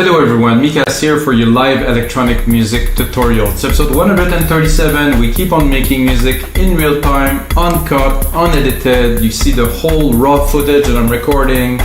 Hello everyone, Mikas here for your live electronic music tutorial. It's episode 137. We keep on making music in real time, uncut, unedited. You see the whole raw footage that I'm recording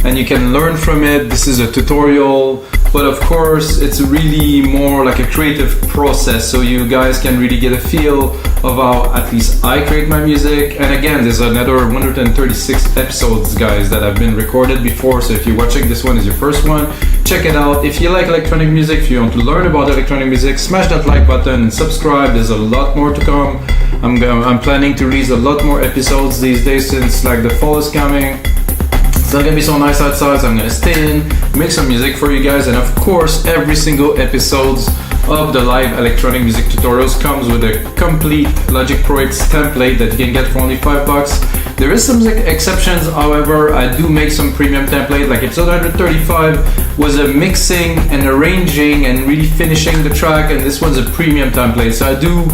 and you can learn from it. This is a tutorial, but of course it's really more like a creative process, so you guys can really get a feel of how at least I create my music. And again, there's another 136 episodes, guys, that have been recorded before, so if you're watching this one is your first one, check it out. If you like electronic music, if you want to learn about electronic music, smash that like button and subscribe. There's a lot more to come. I'm planning to release a lot more episodes these days since like the fall is coming. It's not gonna be so nice outside, so I'm gonna stay in, make some music for you guys, and of course every single episodes of the live electronic music tutorials comes with a complete Logic Pro X template that you can get for only $5. There is some exceptions, however. I do make some premium template, like episode 135 was a mixing and arranging and really finishing the track, and this one's a premium template. So I do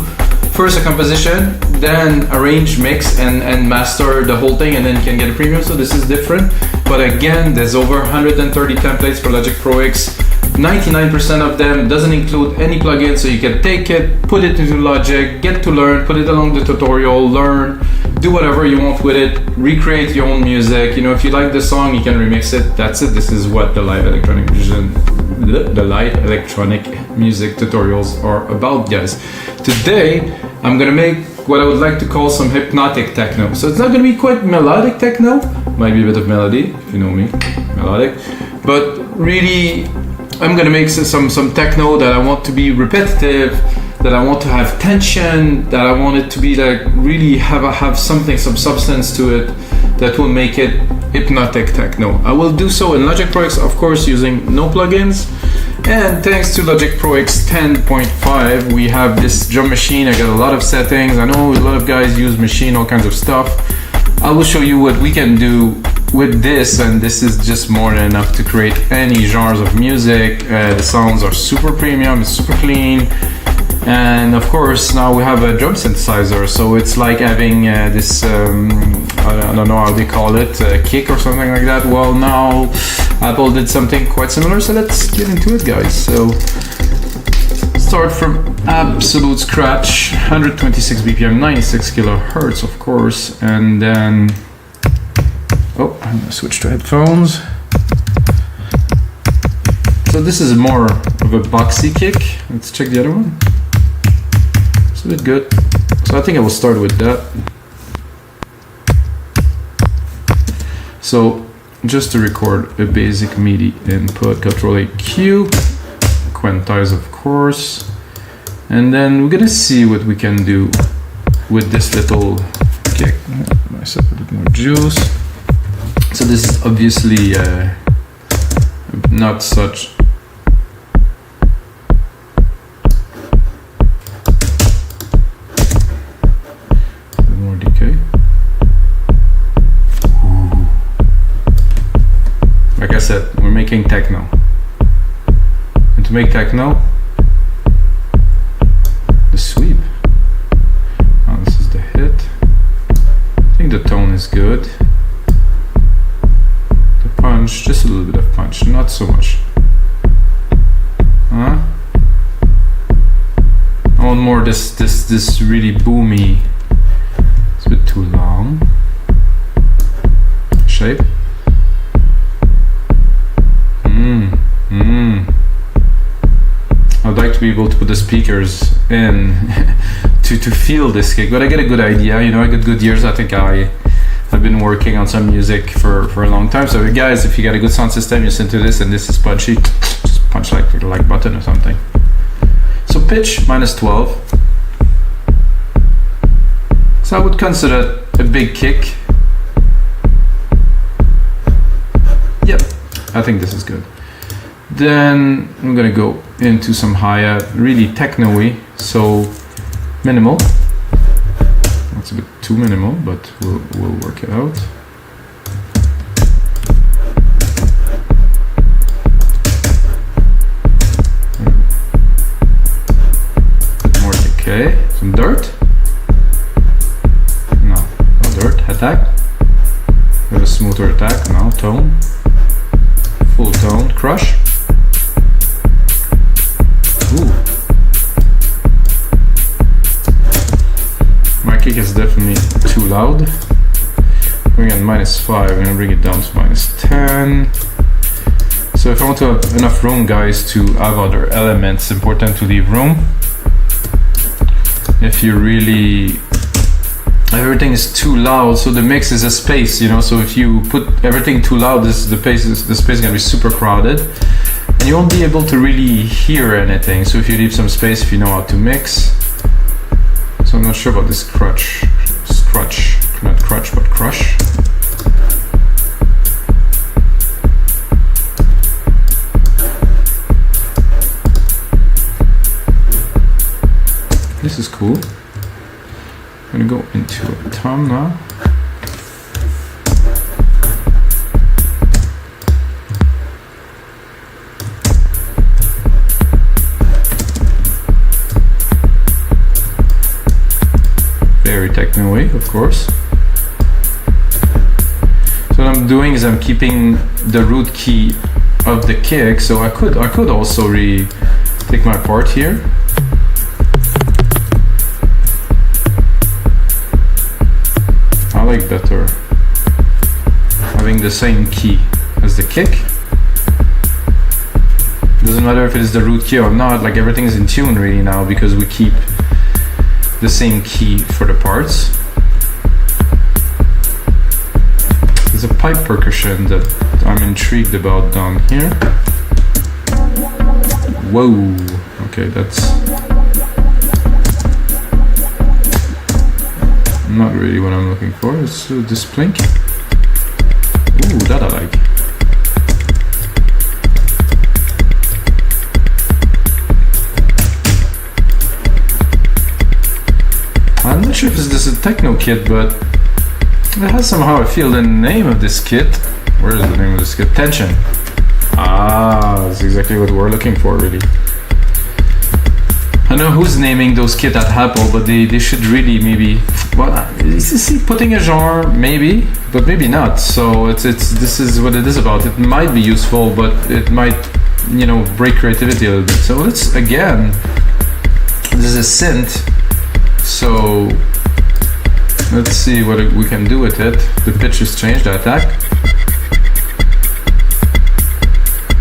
first a composition, then arrange, mix, and master the whole thing, and then you can get a premium, so this is different. But again, there's over 130 templates for Logic Pro X. 99% of them doesn't include any plugins, so you can take it, put it into Logic, get to learn, put it along the tutorial, learn, do whatever you want with it, recreate your own music. You know, if you like the song, you can remix it. That's it. This is what the live electronic music tutorials are about, guys. Today, I'm gonna make what I would like to call some hypnotic techno. So it's not gonna be quite melodic techno, might be a bit of melody, if you know me, melodic, but really, I'm gonna make some techno that I want to be repetitive, that I want to have tension, that I want it to be like really have something, some substance to it that will make it hypnotic techno. I will do so in Logic Pro X, of course, using no plugins. And thanks to Logic Pro X 10.5, we have this drum machine. I got a lot of settings. I know a lot of guys use machine, all kinds of stuff. I will show you what we can do with this, and this is just more than enough to create any genres of music. The sounds are super premium, it's super clean, and of course now we have a drum synthesizer, so it's like having this I don't know how they call it, a kick or something like that. Well, now Apple did something quite similar, so let's get into it, guys. So start from absolute scratch, 126 BPM, 96 kilohertz, of course, and then I'm gonna switch to headphones. So this is more of a boxy kick. Let's check the other one. It's a bit good. So I think I will start with that. So just to record a basic MIDI input, Control A Q, quantize of course, and then we're gonna see what we can do with this little kick. Myself a bit more juice. So this is obviously not such more decay. Ooh. Like I said, we're making techno, and to make techno, the sweep. Oh, this is the hit. I think the tone is good. Punch, just a little bit of punch, not so much. I want more this really boomy. It's a bit too long. Shape. I'd like to be able to put the speakers in to feel this kick, but I get a good idea. You know, I got good ears. I think I've been working on some music for a long time. So guys, if you got a good sound system, you listen to this and this is punchy, just punch like the like button or something. So pitch -12. So I would consider a big kick. Yep, I think this is good. Then I'm gonna go into some hi-hat, really techno-y, so minimal. It's a bit too minimal, but we'll work it out. More decay, some dirt. No dirt. Attack. We have a smoother attack now. Tone. Full tone. Crush. loud. Going at -5, I'm gonna bring it down to -10. So if I want to have enough room, guys, to have other elements, important to leave room. If you really, everything is too loud, so the mix is a space, you know, so if you put everything too loud, the space is gonna be super crowded, and you won't be able to really hear anything. So if you leave some space, if you know how to mix. So I'm not sure about this crutch, not crutch, but crush. This is cool. I'm gonna go into a tom now. Very techno-y, of course. So what I'm doing is I'm keeping the root key of the kick. So I could also take my part here. I like better having the same key as the kick. Doesn't matter if it is the root key or not, like everything is in tune really now because we keep the same key for the parts. There's a pipe percussion that I'm intrigued about down here. Whoa, okay, that's not really what I'm looking for. Let's do this plink. Ooh, that I like. I'm not sure if this is a techno kit, but it has somehow, I feel the name of this kit. Where is the name of this kit? Tension. Ah, that's exactly what we're looking for, really. I know who's naming those kits at Apple, but they should really maybe, well, see, putting a genre, maybe, but maybe not. So this is what it is about. It might be useful, but it might, you know, break creativity a little bit. So let's, again, this is a synth. So let's see what we can do with it. The pitch has changed, the attack.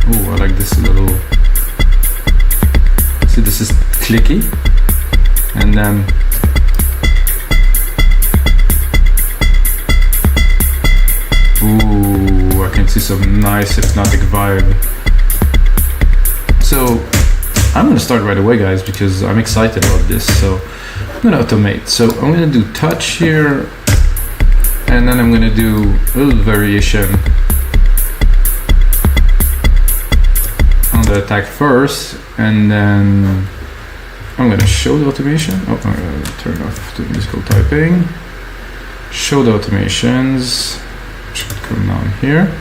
Oh, I like this little. See, this is clicky, and then ooh, I can see some nice hypnotic vibe. So I'm gonna start right away, guys, because I'm excited about this. So I'm gonna automate. So I'm gonna do touch here, and then I'm gonna do a little variation on the attack first, and then I'm gonna show the automation. Oh, I'm gonna turn off the musical typing. Show the automations. Should come down here.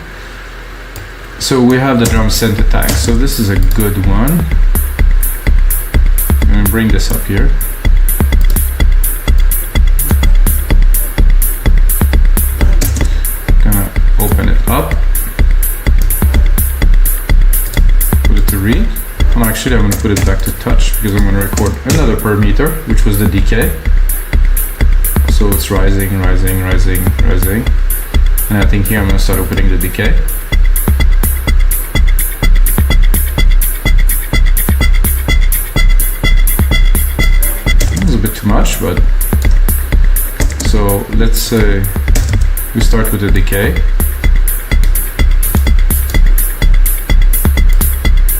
So we have the drum synth attack. So this is a good one. I'm gonna bring this up here. Gonna open it up. Put it to read. And actually, I'm gonna put it back to touch because I'm gonna record another per meter, which was the decay. So it's rising, rising, rising, rising. And I think here I'm gonna start opening the decay. It's a bit too much, but so let's say we start with the decay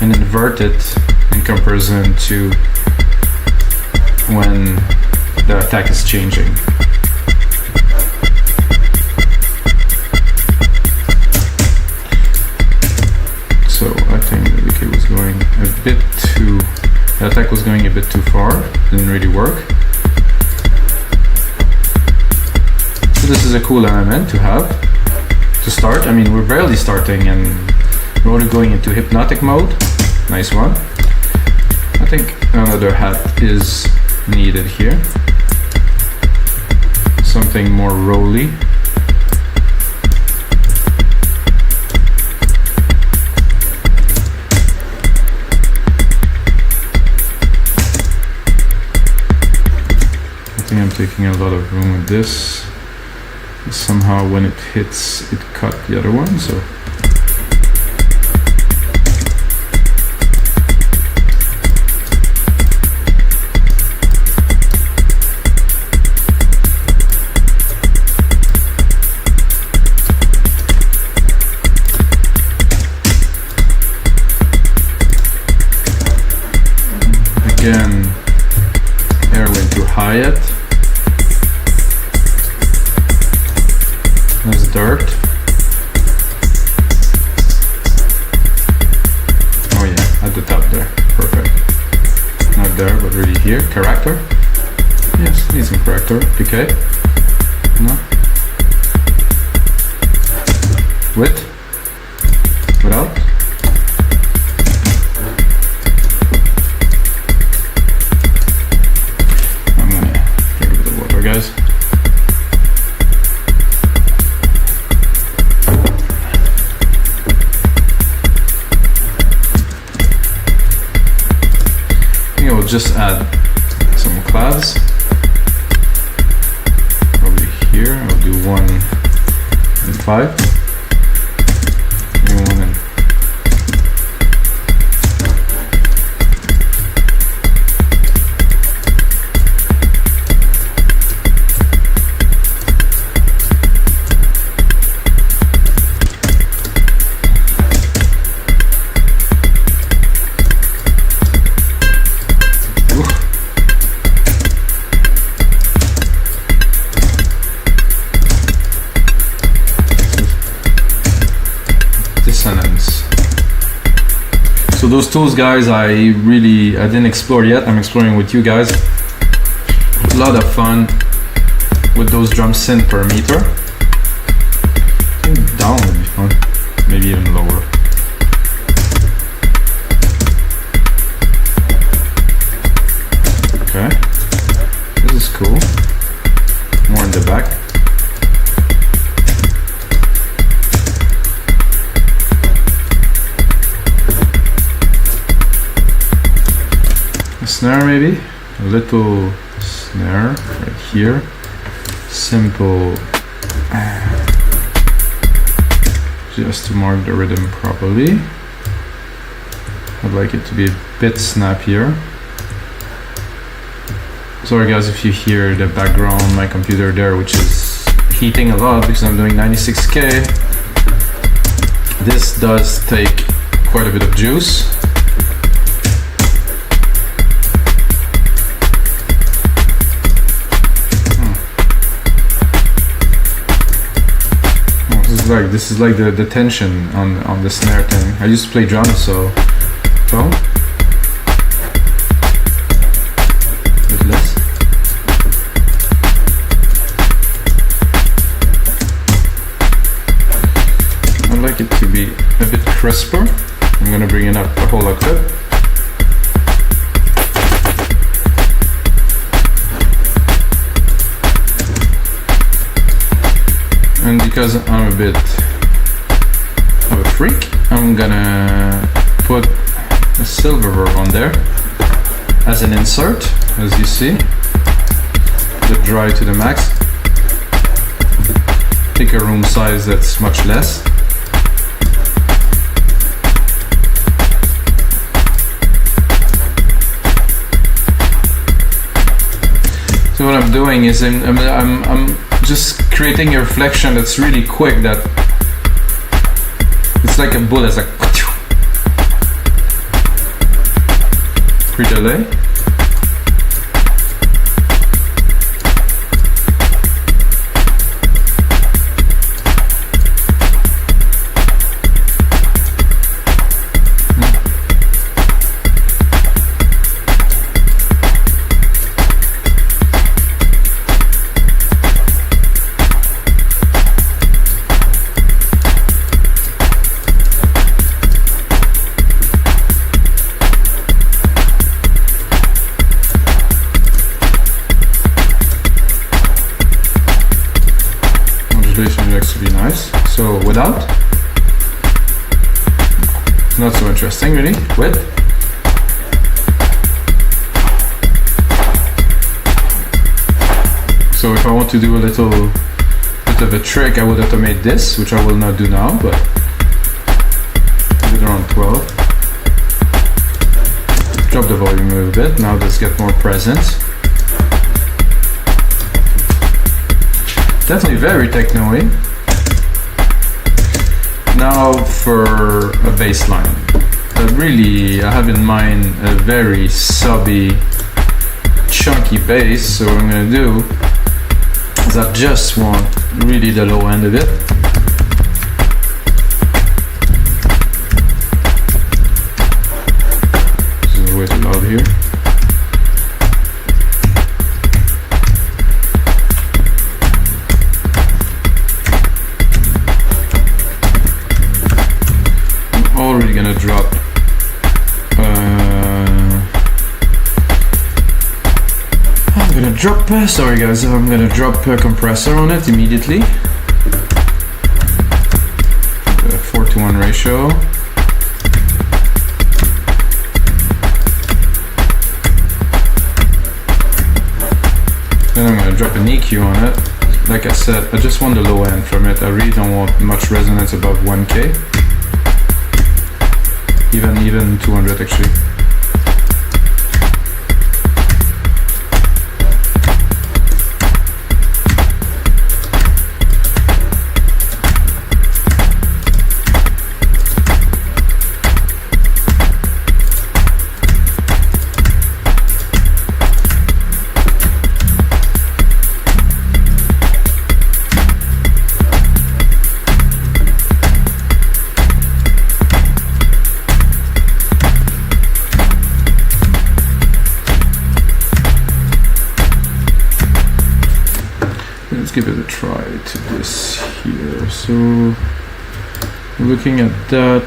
and invert it in comparison to when the attack is changing. So I think the decay was going a bit too, the attack was going a bit too far, didn't really work. So this is a cool element to have, to start. I mean, we're barely starting and we're already going into hypnotic mode. Nice one. I think another hat is needed here. Something more rolly. I think I'm taking a lot of room with this. Somehow when it hits, it cut the other one, so. Again, air went too high yet. There's dirt. Oh yeah, at the top there. Perfect. Not there, but really here. Character. Yes, need some character. Decay. No. Width. Without. I'm gonna drink a bit of water, guys. Just add some clouds over here. I'll do 1 and 5 and 1 and So those tools, guys, I didn't explore yet. I'm exploring with you guys. A lot of fun with those drum synth per meter. I think down would be fun, maybe even lower. Okay, this is cool. More in the back. Snare, maybe a little snare right here, simple, just to mark the rhythm properly. I'd like it to be a bit snappier. Sorry guys if you hear the background, my computer there, which is heating a lot because I'm doing 96K. This does take quite a bit of juice. This is like the tension on the snare thing. I used to play drums, so tone. A bit less. I'd like it to be a bit crisper. I'm gonna bring it up a whole octave. And because I'm a bit of a freak, I'm gonna put a silver verb on there as an insert, as you see. Let dry to the max. Pick a room size that's much less. So what I'm doing is I'm just creating a reflection that's really quick, that it's like a bullet, it's like pre-delay. Looks to be nice. So without, not so interesting really. With, so if I want to do a little bit of a trick, I would automate this, which I will not do now, but put it around 12. Drop the volume a little bit. Now let's get more presence. Definitely very techno-y. Now for a bass line. But really, I have in mind a very subby, chunky bass. So what I'm gonna do is I just want really the low end of it. This is way too loud here. Already gonna drop sorry guys, I'm gonna drop a compressor on it immediately. 4:1 ratio. Then I'm gonna drop an EQ on it. Like I said, I just want the low end from it. I really don't want much resonance above 1K. Even 200 actually. Give it a try to this here. So looking at that,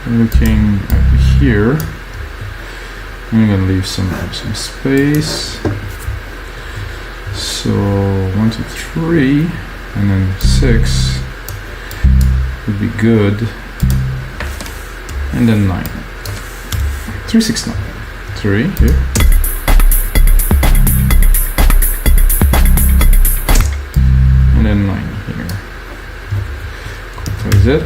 looking at here, I'm gonna leave some space. So 1, 2, 3, and then 6 would be good, and then 9. 3, 6, 9. 3 here. And then 9 here. That is it.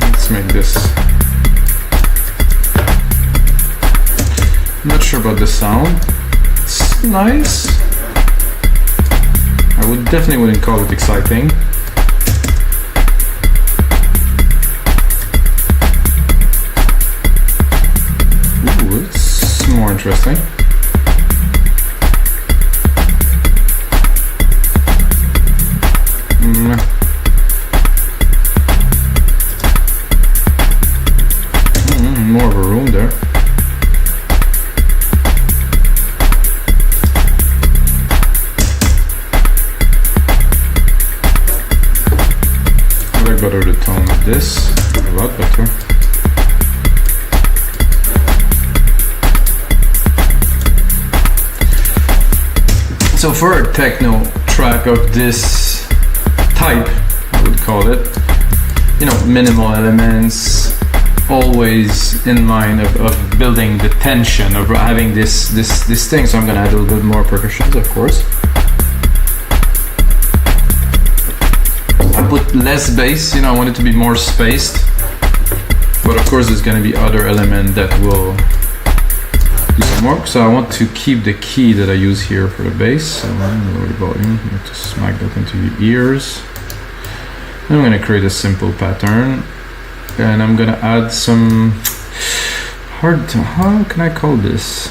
Let's make this. I'm not sure about the sound. It's nice. I definitely wouldn't call it exciting. Ooh, it's more interesting. More of a room there. Better the tone of this, a lot better. So for a techno track of this type, I would call it, you know, minimal elements, always in mind of building the tension of having this thing. So I'm gonna add a little bit more percussions, of course. Put less bass, you know, I want it to be more spaced, but of course there's going to be other element that will do some work. So I want to keep the key that I use here for the bass. So I'm going to lower the volume. You have to smack that into your ears. I'm going to create a simple pattern, and I'm going to add some how can I call this?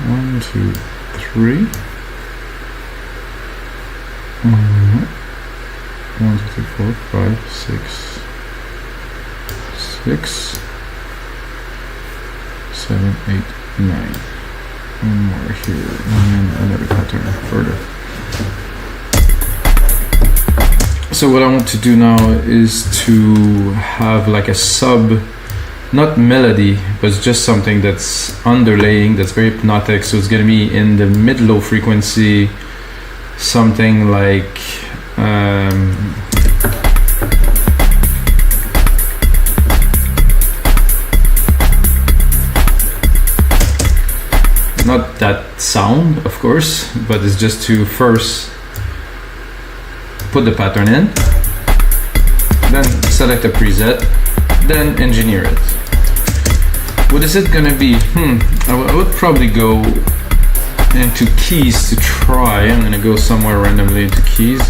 One, two, three. 1, 2, 3, 4, 5, 6, 7, 7, 8, 9. One more here, and another pattern further. So what I want to do now is to have like a sub, not melody, but it's just something that's underlaying, that's very hypnotic. So it's gonna be in the mid-low frequency, something like not that sound, of course, but it's just to first put the pattern in, then select a preset, then engineer it. What is it gonna be? I would probably go into keys to try. I'm gonna go somewhere randomly into keys.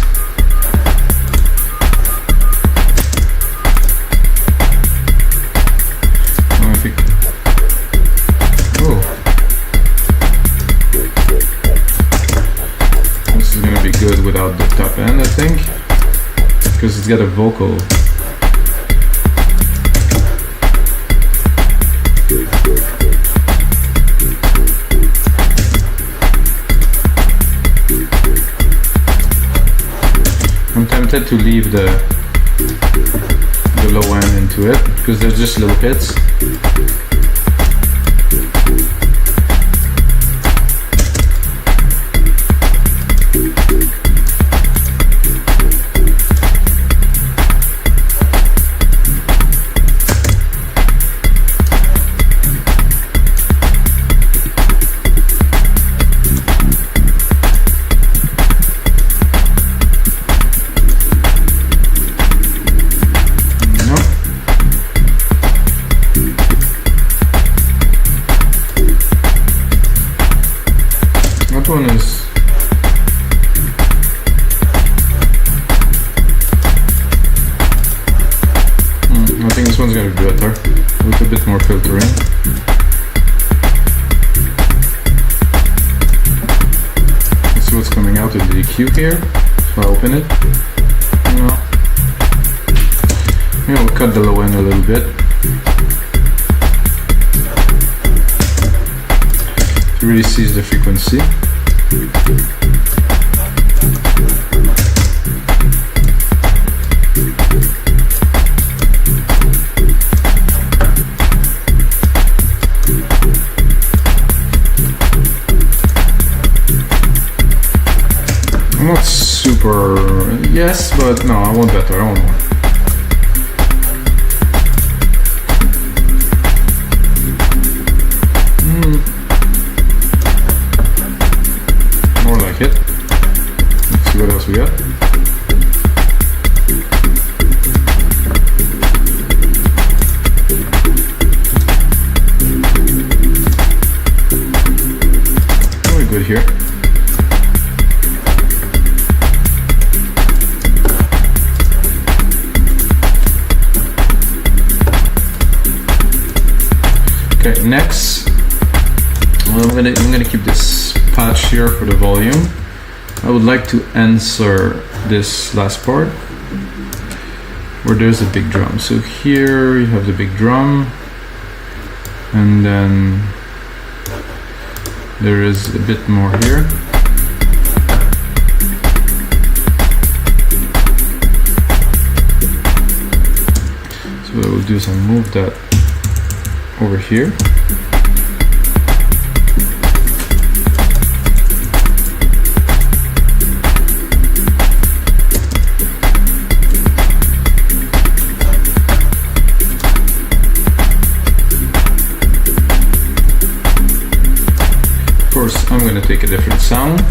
Good without the top end, I think, because it's got a vocal. I'm tempted to leave the low end into it because there's just little hits. One is I think this one's gonna be better with a bit more filtering. Let's see what's coming out of the EQ here. So I open it. No. Maybe I'll cut the low end a little bit. It really sees the frequency. I'm not super, yes, but no, I want better, I want more. More like it. Let's see what else we got. Really good here. Okay, next, well, I'm gonna keep this patch here for the volume. I would like to answer this last part where there's a big drum. So here you have the big drum, and then there is a bit more here. So what I will do is I'll move that over here. Of course, I'm going to take a different sound.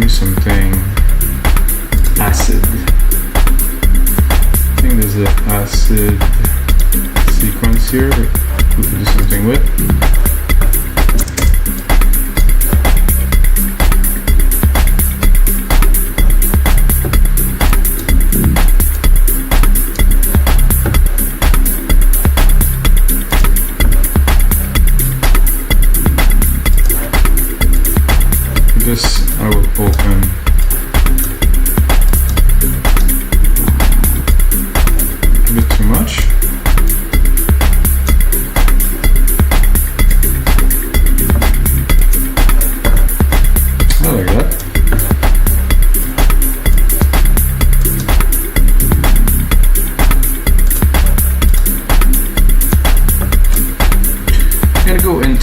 Something acid. I think there's an acid sequence here that we can do something with. This I will open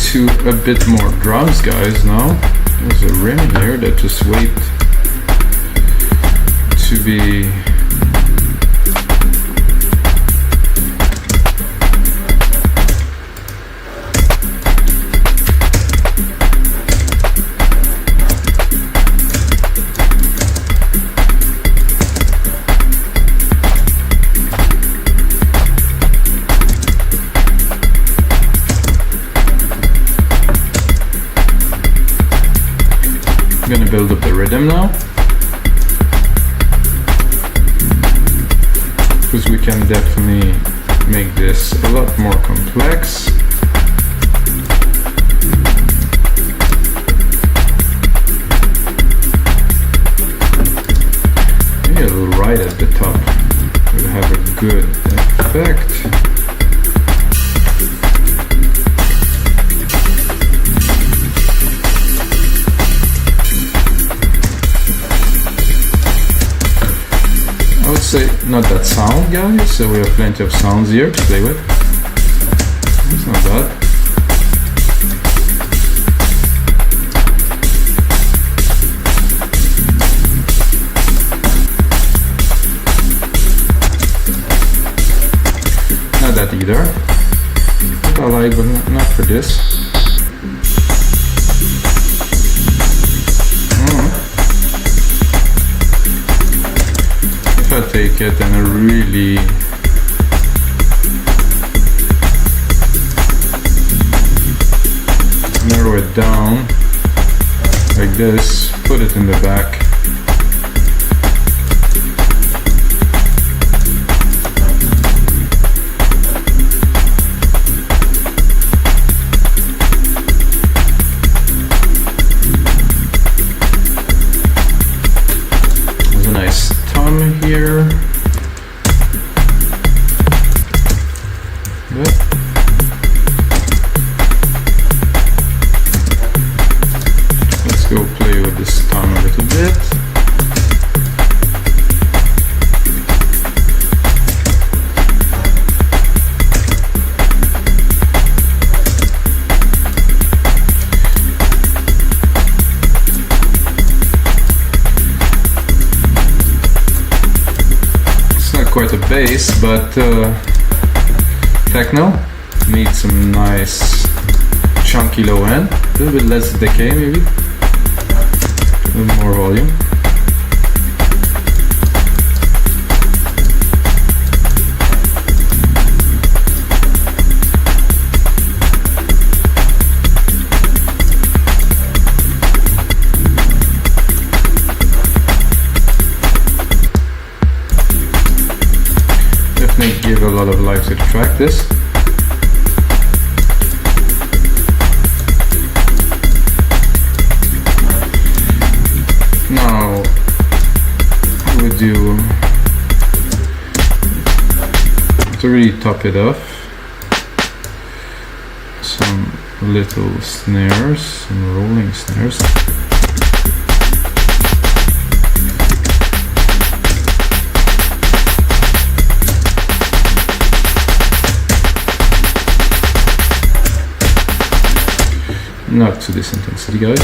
to a bit more drums, guys, now. There's a rim here that just wait to be I'm gonna build up the rhythm now, because we can definitely make this a lot more complex. Maybe a little right at the top will have a good effect. I would say not that sound, guys, so we have plenty of sounds here to play with. It's not bad. Not that either. What I like, but not for this. If I take it and I really narrow it down like this, put it in the back. There's a nice tom here. Good. Let's go play with this tom a little bit. Quite a bass, but techno needs some nice chunky low end, a little bit less decay maybe, a little more volume. Give a lot of life to the track. This now I would do to really top it off some little snares, some rolling snares. Not to this intensity, guys.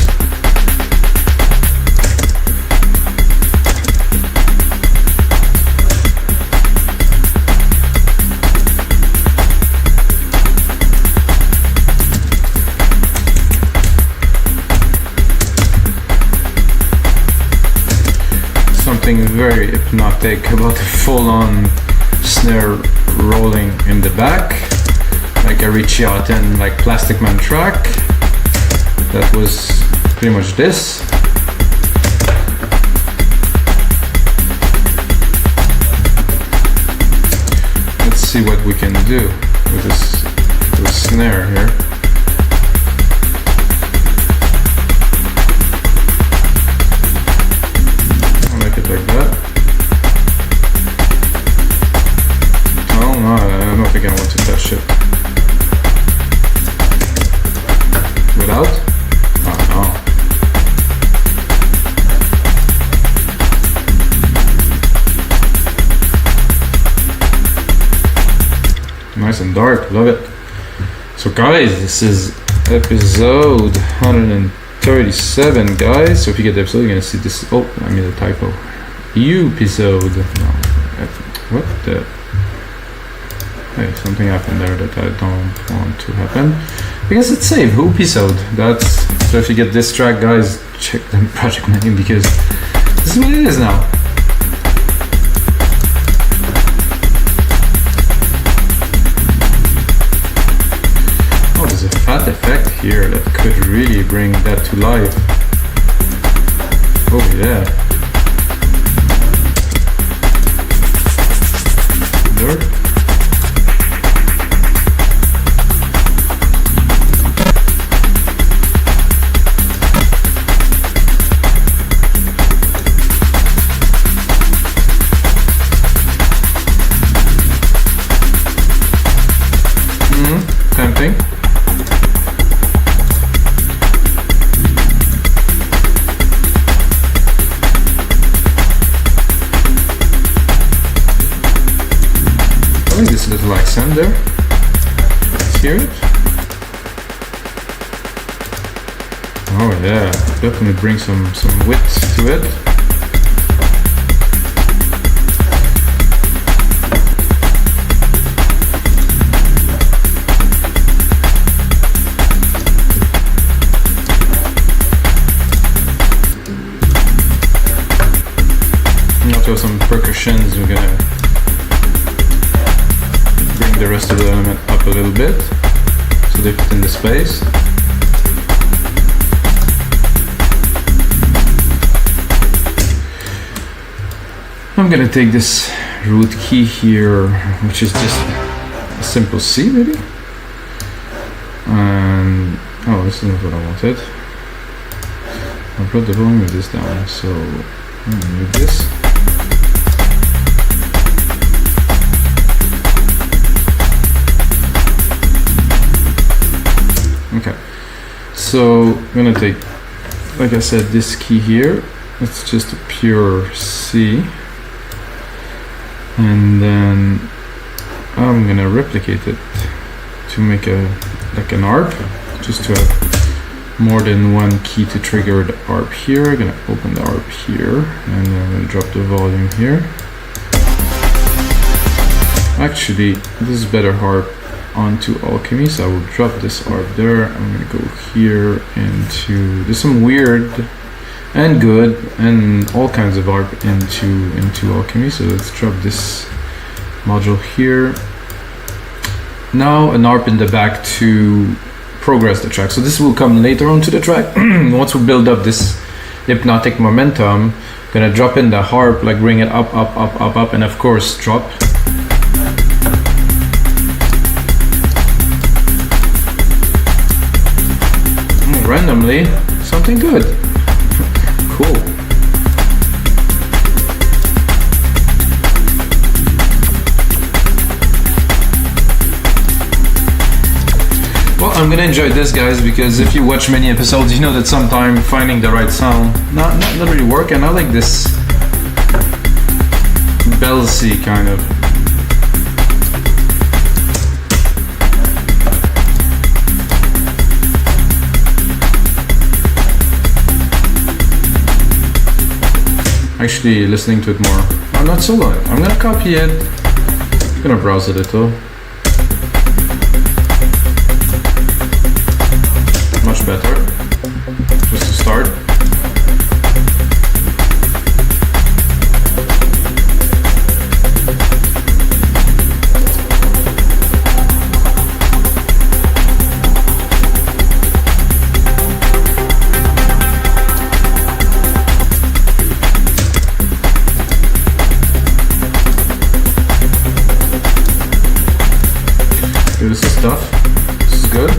Something very hypnotic about the full-on snare rolling in the back, like a Richie Houghton, like Plastic Man track. That was pretty much this. Let's see what we can do with this snare here. I'll make it like that. Oh no, I don't think I want to touch it. Without? Nice and dark, love it. So guys, this is episode 137, guys. So if you get the episode, you're gonna see this. Oh, I made a typo. Episode. No, what the? Hey, something happened there that I don't want to happen. Because it's saved. Episode. That's so. If you get this track, guys, check the project name because this is what it is now. A fat effect here that could really bring that to life. Oh yeah. There. Tempting. I like this little accent there. Let's hear it. Oh yeah, definitely bring some width to it. Now to have some percussions, we're gonna bring the rest of the element up a little bit so they fit in the space. I'm gonna take this root key here, which is just a simple C maybe. And oh, this is not what I wanted. I brought the volume of this down, so I'm gonna move this. Okay, so I'm gonna take, like I said, this key here. It's just a pure C, and then I'm gonna replicate it to make like an ARP, just to have more than one key to trigger the ARP here. I'm gonna open the ARP here, and then I'm gonna drop the volume here. Actually, this is better harp onto Alchemy, so I will drop this ARP there. I'm gonna go here into, there's some weird and good and all kinds of ARP into Alchemy, so let's drop this module here. Now an ARP in the back to progress the track, so this will come later onto the track. Once we build up this hypnotic momentum, I'm gonna drop in the harp, like bring it up, and of course drop. Randomly, something good. Cool. Well, I'm gonna enjoy this, guys, because if you watch many episodes, you know that sometimes finding the right sound not really work, and I like this bellsy kind of. Actually listening to it more. I'm not so long. I'm gonna copy it. I'm gonna browse a little. Much better. Just to start. This is tough. This is good.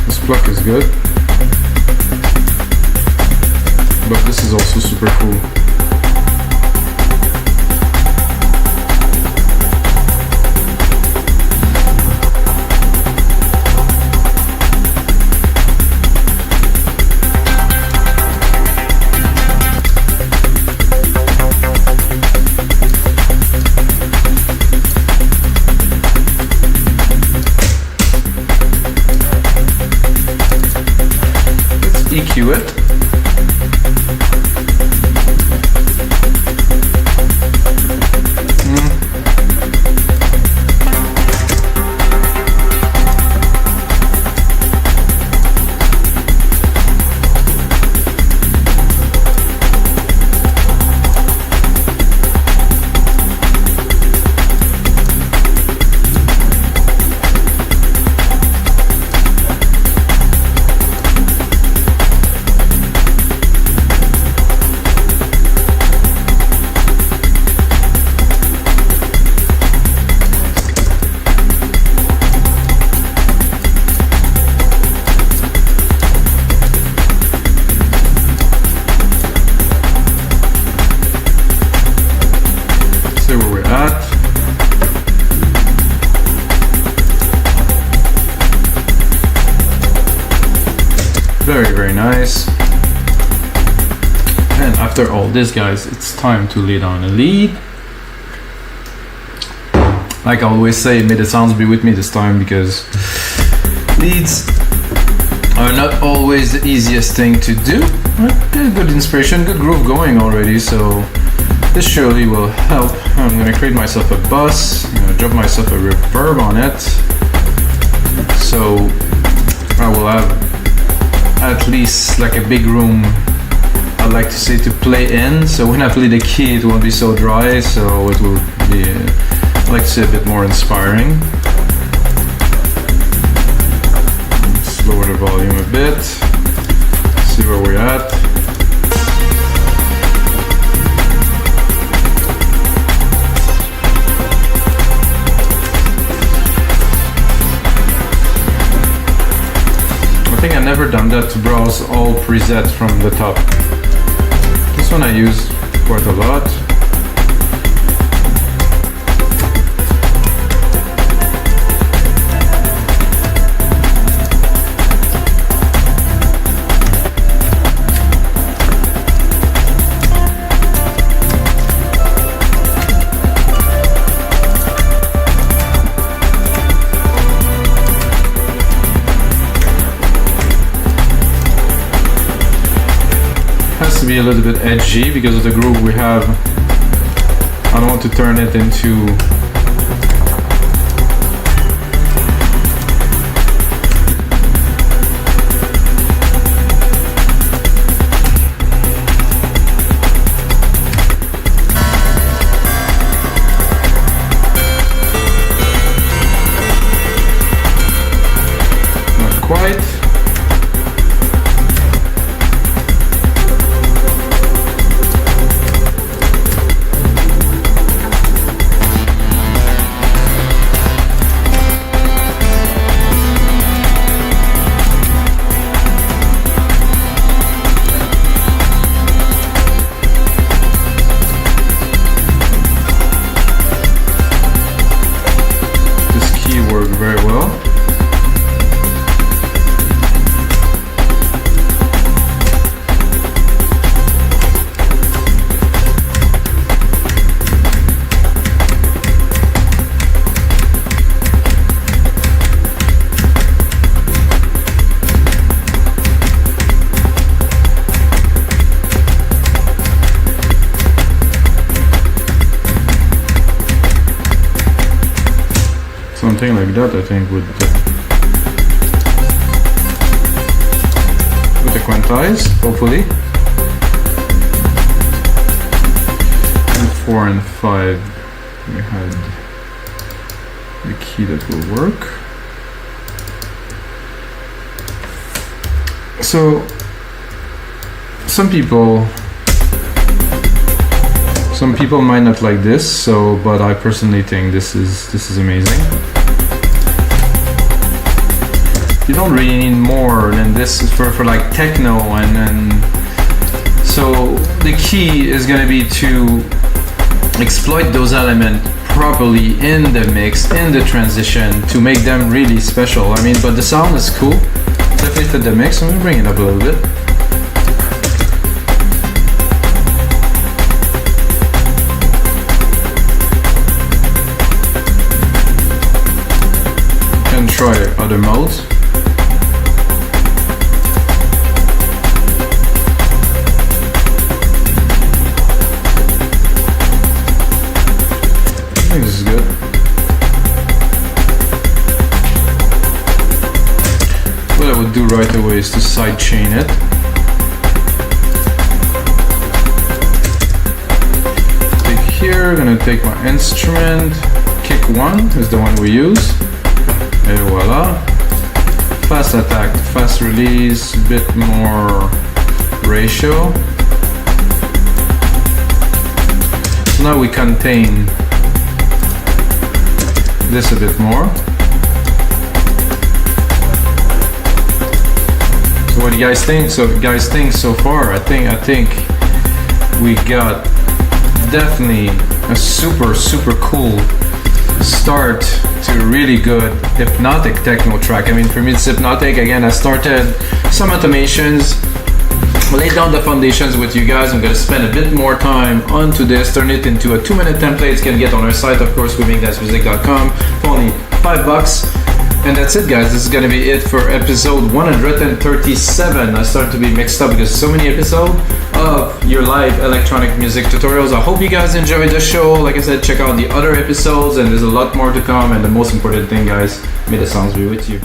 This pluck is good. But this is also super cool. EQ it. Very, very nice. And after all this, guys, it's time to lead on a lead. Like I always say, may the sounds be with me this time, because leads are not always the easiest thing to do. But good inspiration, good groove going already, so this surely will help. I'm gonna create myself a bus, I'm gonna drop myself a reverb on it, so I will have at least like a big room, I like to say, to play in. So when I play the key, it won't be so dry, so it will be, I like to say, a bit more inspiring. Let's lower the volume a bit, see where we're at. I think I've never done that, to browse all presets from the top. This one I use quite a lot. To be a little bit edgy because of the groove we have. I don't want to turn it into not quite. Very well. Something like that, I think, would equantize, hopefully. And 4 and 5, we had the key that will work. So, some people might not like this, but I personally think this is amazing. You don't really need more than this for like techno, and so the key is going to be to exploit those elements properly in the mix, in the transition, to make them really special. I mean, but the sound is cool, definitely fit the mix. I'm going to bring it up a little bit. Try other modes. good. What I would do right away is to sidechain it. Take here, gonna take my instrument. Kick 1 is the one we use. Et voila. Fast attack, fast release, bit more ratio. So now we contain this a bit more. So what do you guys think? So far, I think we got definitely a super cool start to a really good hypnotic techno track. I mean, for me it's hypnotic. Again, I started some automations, laid down the foundations with you guys. I'm gonna spend a bit more time onto this, turn it into a 2-minute template. You can get on our site, of course, wemake-music.com for only $5. And that's it, guys. This is gonna be it for episode 137. I started to be mixed up because so many episodes of your live electronic music tutorials. I hope you guys enjoyed the show. Like I said, check out the other episodes, and there's a lot more to come. And the most important thing, guys, may the sounds be with you.